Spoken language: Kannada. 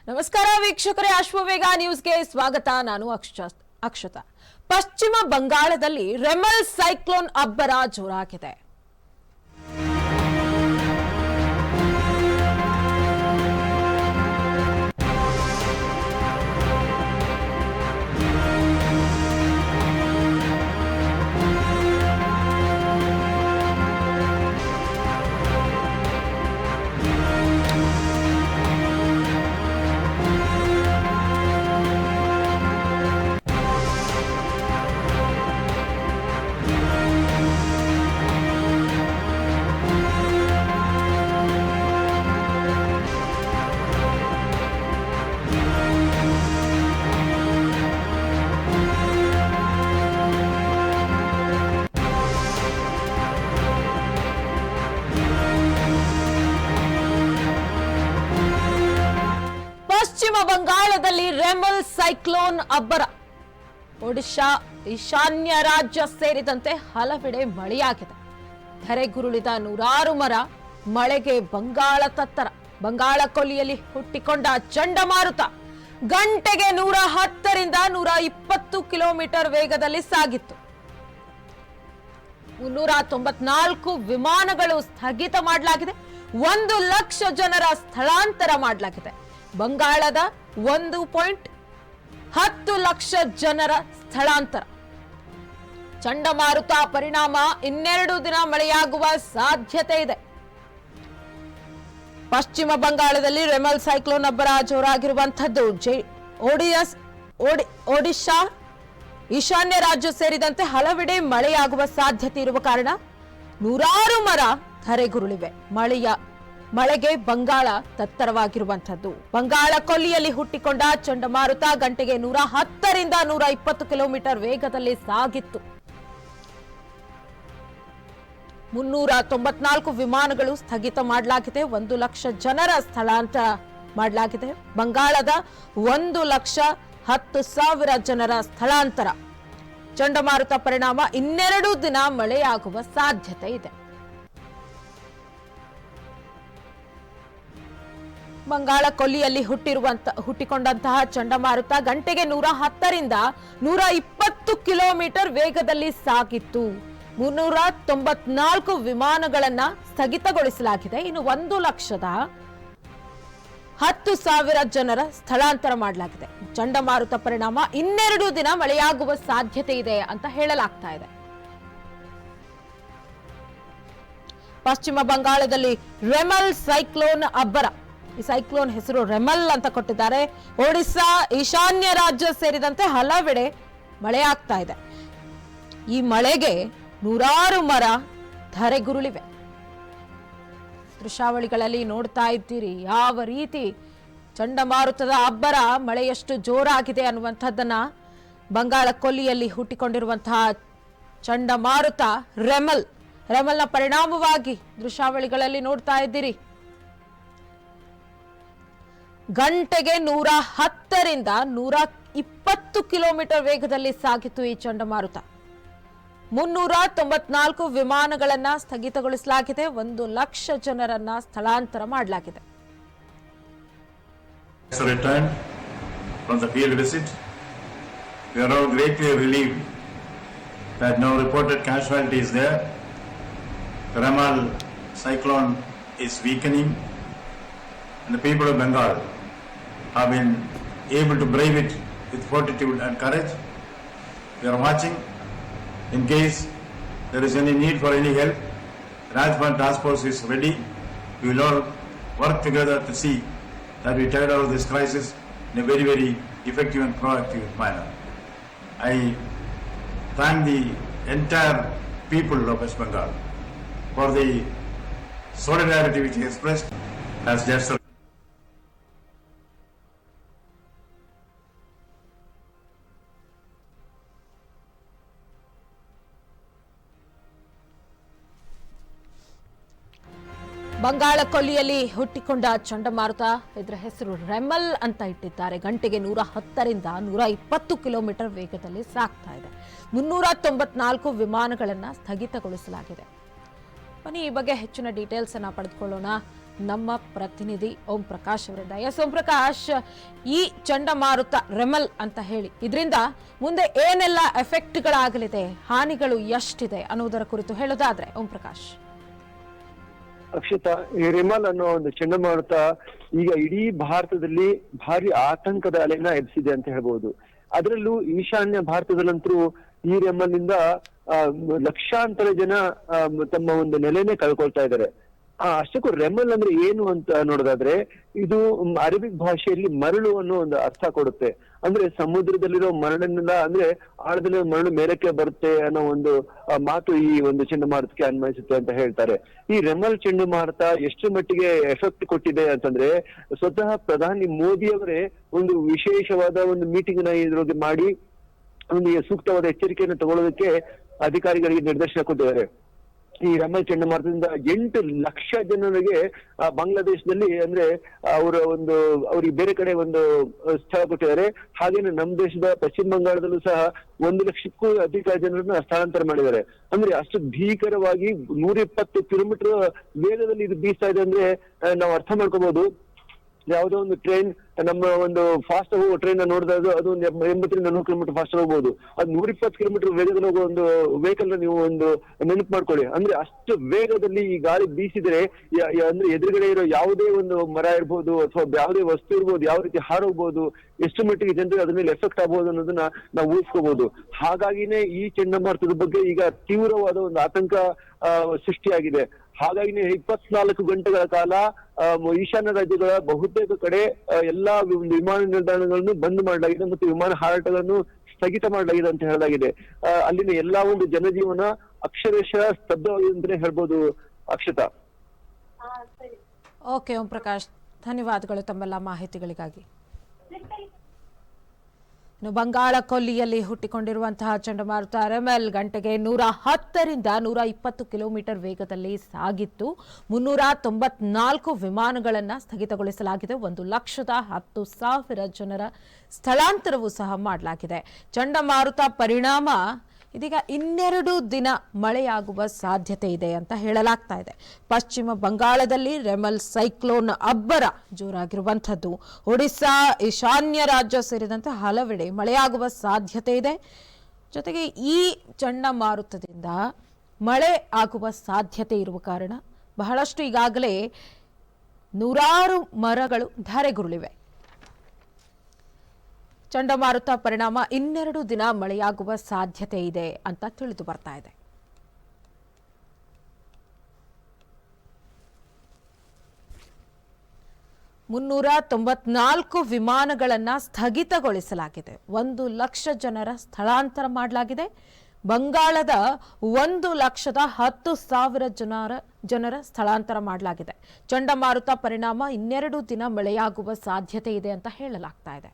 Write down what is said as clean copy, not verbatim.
ನಮಸ್ಕಾರ ವೀಕ್ಷಕರೇ, ಅಶ್ವವೇಗ ನ್ಯೂಸ್ಗೆ ಸ್ವಾಗತ. ನಾನು ಅಕ್ಷತಾ. ಪಶ್ಚಿಮ ಬಂಗಾಳದಲ್ಲಿ ರೆಮಲ್ ಸೈಕ್ಲೋನ್ ಅಬ್ಬರ ಜೋರಾಗಿದೆ. ಪಶ್ಚಿಮ ಬಂಗಾಳದಲ್ಲಿ ರೆಮಲ್ ಸೈಕ್ಲೋನ್ ಅಬ್ಬರ. ಒಡಿಶಾ, ಈಶಾನ್ಯ ರಾಜ್ಯ ಸೇರಿದಂತೆ ಹಲವೆಡೆ ಮಳೆಯಾಗಿದೆ. ಧರೆಗುರುಳಿದ ನೂರಾರು ಮರ, ಮಳೆಗೆ ಬಂಗಾಳ ತತ್ತರ. ಬಂಗಾಳ ಕೊಲ್ಲಿಯಲ್ಲಿ ಹುಟ್ಟಿಕೊಂಡ ಚಂಡಮಾರುತ ಗಂಟೆಗೆ 110ರಿಂದ 120 ಕಿಲೋಮೀಟರ್ ವೇಗದಲ್ಲಿ ಸಾಗಿತ್ತು. 394 ವಿಮಾನಗಳು ಸ್ಥಗಿತ ಮಾಡಲಾಗಿದೆ. 1 ಲಕ್ಷ ಜನರ ಸ್ಥಳಾಂತರ ಮಾಡಲಾಗಿದೆ. ಬಂಗಾಳದ 1.10 ಲಕ್ಷ ಜನರ ಸ್ಥಳಾಂತರ. ಚಂಡಮಾರುತ ಪರಿಣಾಮ ಇನ್ನೆರಡು ದಿನ ಮಳೆಯಾಗುವ ಸಾಧ್ಯತೆ ಇದೆ. ಪಶ್ಚಿಮ ಬಂಗಾಳದಲ್ಲಿ ರೆಮಲ್ ಸೈಕ್ಲೋನ್ ಅಬ್ಬರ ಜೋರಾಗಿರುವಂತದ್ದು. ಒಡಿಶಾ, ಈಶಾನ್ಯ ರಾಜ್ಯ ಸೇರಿದಂತೆ ಹಲವೆಡೆ ಮಳೆಯಾಗುವ ಸಾಧ್ಯತೆ ಇರುವ ಕಾರಣ ನೂರಾರು ಮರ ಧರೆಗುರುಳಿವೆ. ಮಳೆಗೆ ಬಂಗಾಳ ತತ್ತರವಾಗಿರುವಂತದ್ದು. ಬಂಗಾಳ ಕೊಲ್ಲಿಯಲ್ಲಿ ಹುಟ್ಟಿಕೊಂಡ ಚಂಡಮಾರುತ ಗಂಟೆಗೆ 110ರಿಂದ 120 ಕಿಲೋಮೀಟರ್ ವೇಗದಲ್ಲಿ ಸಾಗಿತ್ತು. 394 ವಿಮಾನಗಳು ಸ್ಥಗಿತ ಮಾಡಲಾಗಿದೆ. 1 ಲಕ್ಷ ಜನರ ಸ್ಥಳಾಂತರ ಮಾಡಲಾಗಿದೆ. ಬಂಗಾಳದ 1,10,000 ಜನರ ಸ್ಥಳಾಂತರ. ಚಂಡಮಾರುತ ಪರಿಣಾಮ ಇನ್ನೆರಡು ದಿನ ಮಳೆಯಾಗುವ ಸಾಧ್ಯತೆ ಇದೆ. ಬಂಗಾಳ ಕೊಲ್ಲಿಯಲ್ಲಿ ಹುಟ್ಟಿಕೊಂಡಂತಹ ಚಂಡಮಾರುತ ಗಂಟೆಗೆ 110ರಿಂದ 120 ಕಿಲೋಮೀಟರ್ ವೇಗದಲ್ಲಿ ಸಾಗಿತ್ತು. 394 ವಿಮಾನಗಳನ್ನ ಸ್ಥಗಿತಗೊಳಿಸಲಾಗಿದೆ. ಇನ್ನು 1,10,000 ಜನರ ಸ್ಥಳಾಂತರ ಮಾಡಲಾಗಿದೆ. ಚಂಡಮಾರುತ ಪರಿಣಾಮ ಇನ್ನೆರಡು ದಿನ ಮಳೆಯಾಗುವ ಸಾಧ್ಯತೆ ಇದೆ ಅಂತ ಹೇಳಲಾಗ್ತಾ ಇದೆ. ಪಶ್ಚಿಮ ಬಂಗಾಳದಲ್ಲಿ ರೆಮಲ್ ಸೈಕ್ಲೋನ್ ಅಬ್ಬರ. ಈ ಸೈಕ್ಲೋನ್ ಹೆಸರು ರೆಮಲ್ ಅಂತ ಕೊಟ್ಟಿದ್ದಾರೆ. ಒಡಿಶಾ, ಈಶಾನ್ಯ ರಾಜ್ಯ ಸೇರಿದಂತೆ ಹಲವೆಡೆ ಮಳೆಯಾಗ್ತಾ ಇದೆ. ಈ ಮಳೆಗೆ ನೂರಾರು ಮರ ಧರೆಗುರುಳಿವೆ. ದೃಶ್ಯಾವಳಿಗಳಲ್ಲಿ ನೋಡ್ತಾ ಇದ್ದೀರಿ ಯಾವ ರೀತಿ ಚಂಡಮಾರುತದ ಅಬ್ಬರ, ಮಳೆಯಷ್ಟು ಜೋರಾಗಿದೆ ಅನ್ನುವಂಥದ್ದನ್ನ. ಬಂಗಾಳ ಕೊಲ್ಲಿಯಲ್ಲಿ ಹುಟ್ಟಿಕೊಂಡಿರುವಂತಹ ಚಂಡಮಾರುತ ರೆಮಲ್ನ ಪರಿಣಾಮವಾಗಿ ದೃಶ್ಯಾವಳಿಗಳಲ್ಲಿ ನೋಡ್ತಾ ಇದ್ದೀರಿ. ಗಂಟೆಗೆ 110ರಿಂದ 120 ಕಿಲೋಮೀಟರ್ ವೇಗದಲ್ಲಿ ಸಾಗಿತ್ತು ಈ ಚಂಡಮಾರುತ. 394 ವಿಮಾನಗಳನ್ನ ಸ್ಥಗಿತಗೊಳಿಸಲಾಗಿದೆ. 1 ಲಕ್ಷ ಜನರನ್ನ ಸ್ಥಳಾಂತರ ಮಾಡಲಾಗಿದೆ. Returned from the field visit, we are all greatly relieved that no reported casualties there. The Remal cyclone is weakening, and the people of Bengal have been able to brave it with fortitude and courage. We are watching. In case there is any need for any help, Rajbhan Task Force is ready. We will all work together to see that we tide over this crisis in a very, very effective and proactive manner. I thank the entire people of West Bengal for the solidarity which is expressed as just. Bangala ಕೊಲ್ಲಿಯಲ್ಲಿ ಹುಟ್ಟಿಕೊಂಡ ಚಂಡಮಾರುತ, ಇದರ ಹೆಸರು ರೆಮಲ್ ಅಂತ ಇಟ್ಟಿದ್ದಾರೆ. ಗಂಟೆಗೆ 110ರಿಂದ 120 ಕಿಲೋಮೀಟರ್ ವೇಗದಲ್ಲಿ ಸಾಗ್ತಾ ಇದೆ. 394 ವಿಮಾನಗಳನ್ನು ಸ್ಥಗಿತಗೊಳಿಸಲಾಗಿದೆ. ಬನ್ನಿ ಈ ಬಗ್ಗೆ ಹೆಚ್ಚಿನ ಡೀಟೇಲ್ಸ್ ಅನ್ನ ಪಡೆದುಕೊಳ್ಳೋಣ. ನಮ್ಮ ಪ್ರತಿನಿಧಿ ಓಂ ಪ್ರಕಾಶ್ ಅವರಿಂದ. ಎಸ್ ಓಂ ಪ್ರಕಾಶ್, ಈ ಚಂಡಮಾರುತ ರೆಮಲ್ ಅಂತ ಹೇಳಿ ಇದರಿಂದ ಮುಂದೆ ಏನೆಲ್ಲ ಎಫೆಕ್ಟ್ಗಳಾಗಲಿದೆ, ಹಾನಿಗಳು ಎಷ್ಟಿದೆ ಅನ್ನೋದರ ಕುರಿತು ಹೇಳೋದಾದ್ರೆ ಓಂ ಪ್ರಕಾಶ್. ಅಕ್ಷತಾ, ಈ ರೆಮಲ್ ಅನ್ನೋ ಒಂದು ಚಂಡಮಾರುತ ಈಗ ಇಡೀ ಭಾರತದಲ್ಲಿ ಭಾರಿ ಆತಂಕದ ಅಲೆನ ಎಬ್ಸಿದೆ ಅಂತ ಹೇಳ್ಬಹುದು. ಅದರಲ್ಲೂ ಈಶಾನ್ಯ ಭಾರತದಲ್ಲಂತೂ ಈ ರೆಮಲ್ ಇಂದ ಲಕ್ಷಾಂತರ ಜನ ತಮ್ಮ ಒಂದು ನೆಲೆನೇ ಕಳ್ಕೊಳ್ತಾ ಇದ್ದಾರೆ. ಅಷ್ಟಕ್ಕೂ ರೆಮಲ್ ಅಂದ್ರೆ ಏನು ಅಂತ ನೋಡೋದಾದ್ರೆ, ಇದು ಅರೇಬಿಕ್ ಭಾಷೆಯಲ್ಲಿ ಮರಳು ಅನ್ನೋ ಒಂದು ಅರ್ಥ ಕೊಡುತ್ತೆ. ಅಂದ್ರೆ ಸಮುದ್ರದಲ್ಲಿರೋ ಮರಳನ್ನೆಲ್ಲ, ಅಂದ್ರೆ ಆಳದಲ್ಲಿರೋ ಮರಳು ಮೇಲಕ್ಕೆ ಬರುತ್ತೆ ಅನ್ನೋ ಒಂದು ಮಾತು ಈ ಒಂದು ಚಂಡಮಾರುತಕ್ಕೆ ಅನ್ವಯಿಸುತ್ತೆ ಅಂತ ಹೇಳ್ತಾರೆ. ಈ ರೆಮಲ್ ಚಂಡಮಾರುತ ಎಷ್ಟು ಮಟ್ಟಿಗೆ ಎಫೆಕ್ಟ್ ಕೊಟ್ಟಿದೆ ಅಂತಂದ್ರೆ, ಸ್ವತಃ ಪ್ರಧಾನಿ ಮೋದಿ ಅವರೇ ಒಂದು ವಿಶೇಷವಾದ ಒಂದು ಮೀಟಿಂಗ್ ನ ಇದ್ರೊಳಗೆ ಮಾಡಿ ಒಂದು ಸೂಕ್ತವಾದ ಎಚ್ಚರಿಕೆಯನ್ನು ತಗೊಳ್ಳೋದಕ್ಕೆ ಅಧಿಕಾರಿಗಳಿಗೆ ನಿರ್ದೇಶನ ಕೊಟ್ಟಿದ್ದಾರೆ. ಈ ರೆಮಲ್ ಚಂಡಮಾರುತದಿಂದ 8 ಲಕ್ಷ ಜನರಿಗೆ ಬಾಂಗ್ಲಾದೇಶದಲ್ಲಿ, ಅಂದ್ರೆ ಅವ್ರಿಗೆ ಬೇರೆ ಕಡೆ ಒಂದು ಸ್ಥಳ ಕೊಟ್ಟಿದ್ದಾರೆ. ಹಾಗೇನೆ ನಮ್ಮ ದೇಶದ ಪಶ್ಚಿಮ ಬಂಗಾಳದಲ್ಲೂ ಸಹ 1 ಲಕ್ಷಕ್ಕೂ ಅಧಿಕ ಜನರನ್ನ ಸ್ಥಳಾಂತರ ಮಾಡಿದ್ದಾರೆ. ಅಂದ್ರೆ ಅಷ್ಟು ಭೀಕರವಾಗಿ 120 ಕಿಲೋಮೀಟರ್ ವೇಗದಲ್ಲಿ ಇದು ಬೀಸ್ತಾ ಇದೆ. ಅಂದ್ರೆ ನಾವು ಅರ್ಥ ಮಾಡ್ಕೋಬಹುದು, ಯಾವುದೋ ಒಂದು ಟ್ರೈನ್, ನಮ್ಮ ಒಂದು ಫಾಸ್ಟ್ ಹೋಗೋ ಟ್ರೈನ್ ನೋಡಿದಾಗ ಅದು 80ರಿಂದ 100 ಕಿಲೋಮೀಟರ್ ಫಾಸ್ಟ್ ಹೋಗ್ಬೋದು. ಅದು 120 ಕಿಲೋಮೀಟರ್ ವೇಗದಲ್ಲಿ ಹೋಗೋ ಒಂದು ವೆಹಿಕಲ್ ನ ನೀವು ಒಂದು ನೆನಪು ಮಾಡ್ಕೊಳ್ಳಿ. ಅಂದ್ರೆ ಅಷ್ಟು ವೇಗದಲ್ಲಿ ಈ ಗಾಳಿ ಬೀಸಿದ್ರೆ, ಅಂದ್ರೆ ಎದುರುಗಡೆ ಇರೋ ಯಾವುದೇ ಒಂದು ಮರ ಇರ್ಬೋದು ಅಥವಾ ಯಾವುದೇ ವಸ್ತು ಇರ್ಬೋದು, ಯಾವ ರೀತಿ ಹಾರೋಗ್ಬೋದು, ಎಷ್ಟು ಮಟ್ಟಿಗೆ ಜನರಿಗೆ ಅದ್ರ ಮೇಲೆ ಎಫೆಕ್ಟ್ ಆಗ್ಬೋದು ಅನ್ನೋದನ್ನ ನಾವು ಊಹಿಸ್ಕೋಬಹುದು. ಹಾಗಾಗಿನೇ ಈ ಚಂಡಮಾರುತದ ಬಗ್ಗೆ ಈಗ ತೀವ್ರವಾದ ಒಂದು ಆತಂಕ ಸೃಷ್ಟಿಯಾಗಿದೆ. ಹಾಗಾಗಿ 24 ಗಂಟೆಗಳ ಕಾಲ ಈಶಾನ್ಯ ರಾಜ್ಯಗಳ ಬಹುತೇಕ ಕಡೆ ಎಲ್ಲಾ ವಿಮಾನ ನಿಲ್ದಾಣಗಳನ್ನು ಬಂದ್ ಮಾಡಲಾಗಿದೆ ಮತ್ತು ವಿಮಾನ ಹಾರಾಟಗಳನ್ನು ಸ್ಥಗಿತ ಮಾಡಲಾಗಿದೆ ಅಂತ ಹೇಳಲಾಗಿದೆ. ಅಲ್ಲಿನ ಎಲ್ಲಾ ಒಂದು ಜನಜೀವನ ಅಕ್ಷರಶಃ ಸ್ತಬ್ಧವಾಗಿದೆ ಅಂತಾನೆ ಹೇಳ್ಬೋದು ಅಕ್ಷತಾ. ಓಕೆ ಓಂ ಪ್ರಕಾಶ್, ಧನ್ಯವಾದಗಳು ತಮ್ಮೆಲ್ಲ ಮಾಹಿತಿಗಳಿಗಾಗಿ. ಇನ್ನು ಬಂಗಾಳ ಕೊಲ್ಲಿಯಲ್ಲಿ ಹುಟ್ಟಿಕೊಂಡಿರುವಂತಹ ಚಂಡಮಾರುತ ರೆಮಲ್ ಗಂಟೆಗೆ 110ರಿಂದ 120 ಕಿಲೋಮೀಟರ್ ವೇಗದಲ್ಲಿ ಸಾಗಿತ್ತು. 394 ವಿಮಾನಗಳನ್ನು ಸ್ಥಗಿತಗೊಳಿಸಲಾಗಿದೆ. 1,10,000 ಜನರ ಸ್ಥಳಾಂತರವೂ ಸಹ ಮಾಡಲಾಗಿದೆ. ಚಂಡಮಾರುತ ಪರಿಣಾಮ ಇದೀಗ 2 ದಿನ ಮಳೆಯಾಗುವ ಸಾಧ್ಯತೆ ಇದೆ ಅಂತ ಹೇಳಲಾಗ್ತಾ ಇದೆ. ಪಶ್ಚಿಮ ಬಂಗಾಳದಲ್ಲಿ ರೆಮಲ್ ಸೈಕ್ಲೋನ್ ಅಬ್ಬರ ಜೋರಾಗಿರುವಂಥದ್ದು. ಒಡಿಶಾ, ಈಶಾನ್ಯ ರಾಜ್ಯ ಸೇರಿದಂತೆ ಹಲವೆಡೆ ಮಳೆಯಾಗುವ ಸಾಧ್ಯತೆ ಇದೆ. ಜೊತೆಗೆ ಈ ಚಂಡಮಾರುತದಿಂದ ಮಳೆ ಆಗುವ ಸಾಧ್ಯತೆ ಇರುವ ಕಾರಣ ಬಹಳಷ್ಟು ಈಗಾಗಲೇ 100 ಮರಗಳು ಧರೆಗುರುಳಿವೆ. ಚಂಡಮಾರುತ ಪರಿಣಾಮ 2 ದಿನ ಮಳೆಯಾಗುವ ಸಾಧ್ಯತೆ ಇದೆ ಅಂತ ತಿಳಿದು ಬರ್ತಾ ಇದೆ. $394 ವಿಮಾನಗಳನ್ನ ಸ್ಥಗಿತಗೊಳಿಸಲಾಗಿದೆ. 1 ಲಕ್ಷ ಜನರ ಸ್ಥಳಾಂತರ ಮಾಡಲಾಗಿದೆ. ಬಂಗಾಳದ 1,10,000 ಜನರ ಸ್ಥಳಾಂತರ ಮಾಡಲಾಗಿದೆ. ಚಂಡಮಾರುತ ಪರಿಣಾಮ 2 ದಿನ ಮಳೆಯಾಗುವ ಸಾಧ್ಯತೆ ಇದೆ ಅಂತ ಹೇಳಲಾಗ್ತಾ ಇದೆ.